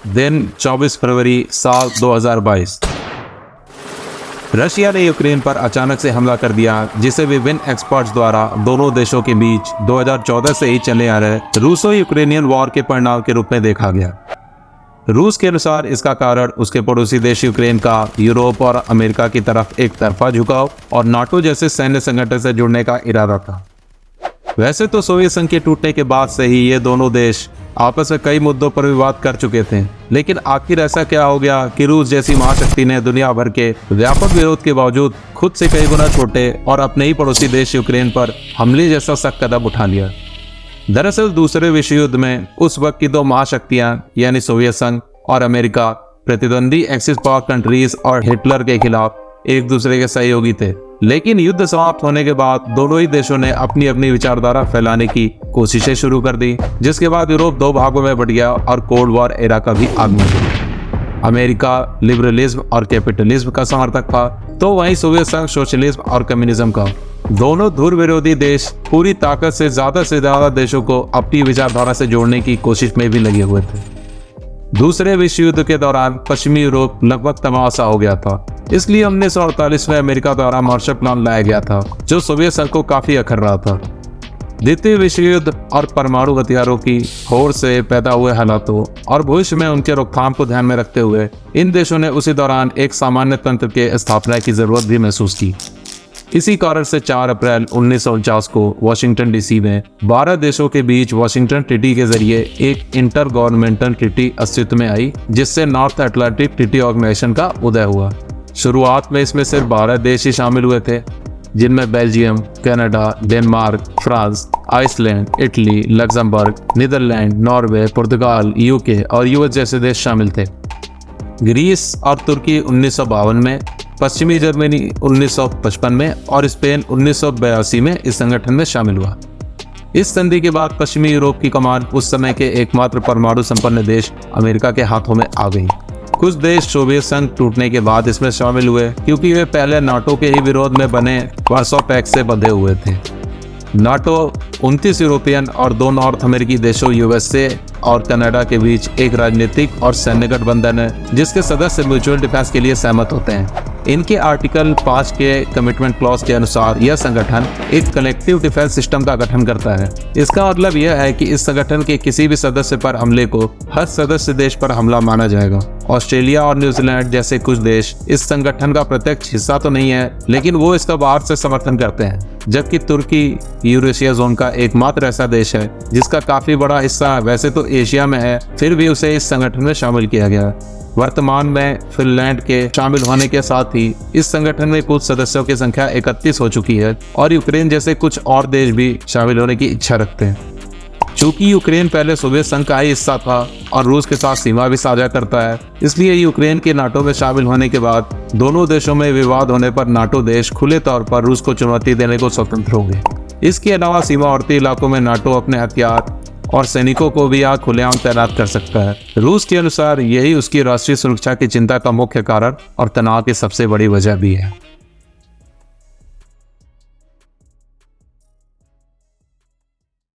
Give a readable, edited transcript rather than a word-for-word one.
दिन 24 फरवरी साल 2022। रशिया ने यूक्रेन पर अचानक से हमला कर दिया, जिसे विभिन्न एक्सपर्ट्स द्वारा दोनों देशों के बीच 2014 से ही चले आ रहे रूसो यूक्रेनियन वॉर के परिणाम के रूप में देखा गया। रूस के अनुसार इसका कारण उसके पड़ोसी देश यूक्रेन का यूरोप और अमेरिका की तरफ एक तरफा झुकाव और नाटो जैसे सैन्य संगठन से जुड़ने का इरादा था। वैसे तो सोवियत संघ के टूटने के बाद से ही ये दोनों देश आपस में कई मुद्दों पर विवाद कर चुके थे, लेकिन आखिर ऐसा क्या हो गया कि रूस जैसी महाशक्ति ने दुनिया भर के व्यापक विरोध के बावजूद खुद से कई गुना छोटे और अपने ही पड़ोसी देश यूक्रेन पर हमले जैसा सख्त कदम उठा लिया। दरअसल दूसरे विश्व युद्ध में उस वक्त की दो महाशक्तियां यानी सोवियत संघ और अमेरिका प्रतिद्वंदी एक्सिस पावर कंट्रीज और हिटलर के खिलाफ एक दूसरे के सहयोगी थे, लेकिन युद्ध समाप्त होने के बाद दोनों ही देशों ने अपनी अपनी विचारधारा फैलाने की कोशिशें शुरू कर दी, जिसके बाद यूरोप दो भागों में बढ़ गया और कोल्ड वॉर एरा का भी आगमन हुआ। अमेरिका लिबरलिज्म और कैपिटलिज्म का समर्थक था, तो वहीं सोवियत संघ सोशलिज्म और कम्युनिज्म का। दोनों ध्रुव विरोधी देश पूरी ताकत से ज्यादा देशों को अपनी विचारधारा से जोड़ने की कोशिश में भी लगे हुए थे। दूसरे विश्व युद्ध के दौरान पश्चिमी यूरोप लगभग तमाशा हो गया था, इसलिए 1948 में अमेरिका द्वारा मार्शल प्लान लाया गया था, जो सोवियत संघ को काफी अखर रहा था। द्वितीय विश्व युद्ध और परमाणु हथियारों की होड़ से पैदा हुए हालातों और भविष्य में उनके रोकथाम को ध्यान में रखते हुए इन देशों ने उसी दौरान एक सामान्य तंत्र के स्थापना की जरूरत भी महसूस की। इसी कारण से 4 अप्रैल 1949 को वाशिंगटन डीसी में 12 देशों के बीच वाशिंगटन ट्रीटी के जरिए एक इंटर गवर्नमेंटल ट्रीटी अस्तित्व में आई, जिससे नॉर्थ अटलांटिक ट्रीटी ऑर्गेनाइजेशन का उदय हुआ। शुरुआत में इसमें सिर्फ 12 देश ही शामिल हुए थे, जिनमें Belgium, Canada, Denmark, France, Iceland, Italy, Luxembourg, Netherlands, Norway, पुर्तगाल, यूके और यूएस जैसे देश शामिल थे। ग्रीस और तुर्की 1952 में, पश्चिमी जर्मनी 1955 में और स्पेन 1982 में इस संगठन में शामिल हुआ। इस संधि के बाद पश्चिमी यूरोप की कमान उस समय के एकमात्र परमाणु संपन्न देश अमेरिका के हाथों में आ गई। कुछ देश सोवियत संघ टूटने के बाद इसमें शामिल हुए, क्योंकि वे पहले नाटो के ही विरोध में बने वार्सो पैक्ट से बंधे हुए थे। नाटो 29 यूरोपियन और 2 नॉर्थ अमेरिकी देशों यूएसए और कनाडा के बीच एक राजनीतिक और सैन्य गठबंधन है, जिसके सदस्य म्यूचुअल डिफेंस के लिए सहमत होते हैं। इनके आर्टिकल 5 के कमिटमेंट क्लॉज के अनुसार यह संगठन एक कलेक्टिव डिफेंस सिस्टम का गठन करता है। इसका मतलब यह है कि इस संगठन के किसी भी सदस्य पर हमले को हर सदस्य देश पर हमला माना जाएगा। ऑस्ट्रेलिया और न्यूजीलैंड जैसे कुछ देश इस संगठन का प्रत्यक्ष हिस्सा तो नहीं है, लेकिन वो इसका बाहर से समर्थन करते हैं, जबकि तुर्की यूरेशिया जोन का एकमात्र ऐसा देश है जिसका काफी बड़ा हिस्सा वैसे तो एशिया में है, फिर भी उसे इस संगठन में शामिल किया गया। वर्तमान में फिनलैंड के शामिल होने के साथ ही इस संगठन में कुल सदस्यों की संख्या 31 हो चुकी है और यूक्रेन जैसे कुछ और देश भी शामिल होने की इच्छा रखते हैं। चूंकि यूक्रेन पहले सोवियत संघ का ही हिस्सा था और रूस के साथ सीमा भी साझा करता है, इसलिए यूक्रेन के नाटो में शामिल होने के बाद दोनों देशों में विवाद होने पर नाटो देश खुले तौर पर रूस को चुनौती देने को स्वतंत्र हो गए। इसके अलावा सीमावर्ती इलाकों में नाटो अपने हथियार और सैनिकों को भी यहाँ खुलेआम तैनात कर सकता है। रूस के अनुसार यही उसकी राष्ट्रीय सुरक्षा की चिंता का मुख्य कारण और तनाव की सबसे बड़ी वजह भी है।